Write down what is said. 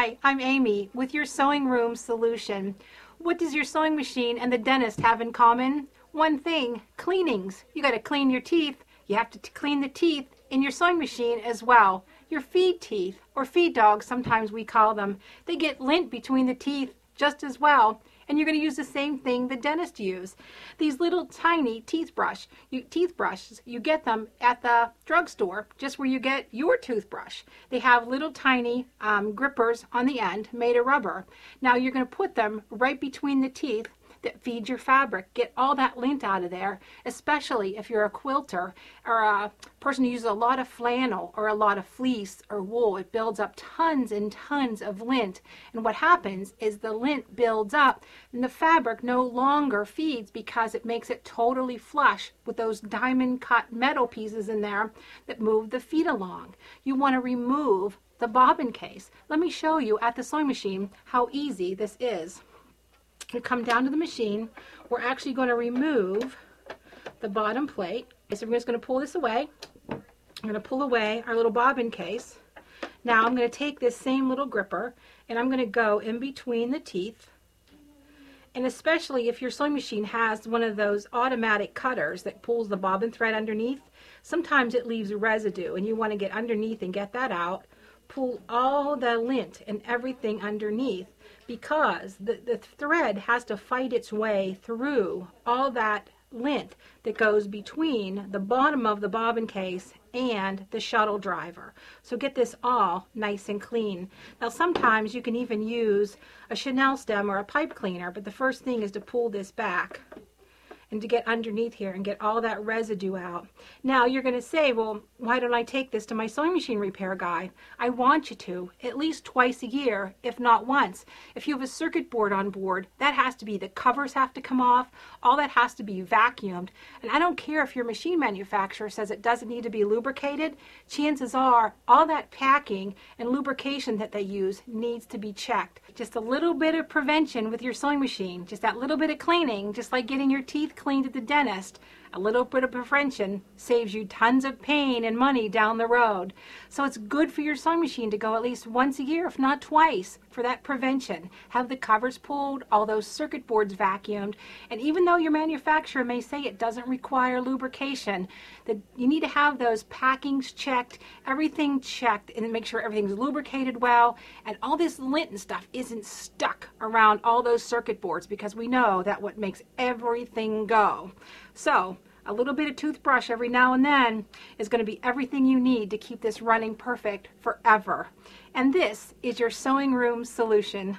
Hi, I'm Amy with your sewing room solution. What does your sewing machine and the dentist have in common? One thing, cleanings. You got to clean your teeth. You have to clean the teeth in your sewing machine as well. Your feed teeth, or feed dogs sometimes we call them. They get lint between the teeth just as well. And you're going to use the same thing the dentist use. These little tiny teeth brushes, you get them at the drugstore, just where you get your toothbrush. They have little tiny grippers on the end made of rubber. Now you're going to put them right between the teeth that feed your fabric. Get all that lint out of there, especially if you're a quilter or a person who uses a lot of flannel or a lot of fleece or wool. It builds up tons and tons of lint, and what happens is the lint builds up and the fabric no longer feeds because it makes it totally flush with those diamond cut metal pieces in there that move the feet along. You want to remove the bobbin case. Let me show you at the sewing machine how easy this is. You come down to the machine. We're actually going to remove the bottom plate. So we're just going to pull this away. I'm going to pull away our little bobbin case. Now I'm going to take this same little gripper and I'm going to go in between the teeth. And especially if your sewing machine has one of those automatic cutters that pulls the bobbin thread underneath, sometimes it leaves residue and you want to get underneath and get that out. Pull all the lint and everything underneath, because the thread has to fight its way through all that lint that goes between the bottom of the bobbin case and the shuttle driver. So get this all nice and clean. Now sometimes you can even use a Chanel stem or a pipe cleaner, but the first thing is to pull this back and to get underneath here and get all that residue out. Now you're going to say, well, why don't I take this to my sewing machine repair guy? I want you to, at least twice a year, if not once. If you have a circuit board on board, that has to be, the covers have to come off, all that has to be vacuumed. And I don't care if your machine manufacturer says it doesn't need to be lubricated, chances are all that packing and lubrication that they use needs to be checked. Just a little bit of prevention with your sewing machine, just that little bit of cleaning, just like getting your teeth cleaned at the dentist. A little bit of prevention saves you tons of pain and money down the road. So it's good for your sewing machine to go at least once a year, if not twice, for that prevention. Have the covers pulled, all those circuit boards vacuumed, and even though your manufacturer may say it doesn't require lubrication, that you need to have those packings checked, everything checked, and make sure everything's lubricated well, and all this lint and stuff isn't stuck around all those circuit boards, because we know that what makes everything go. So a little bit of toothbrush every now and then is going to be everything you need to keep this running perfect forever. And this is your sewing room solution.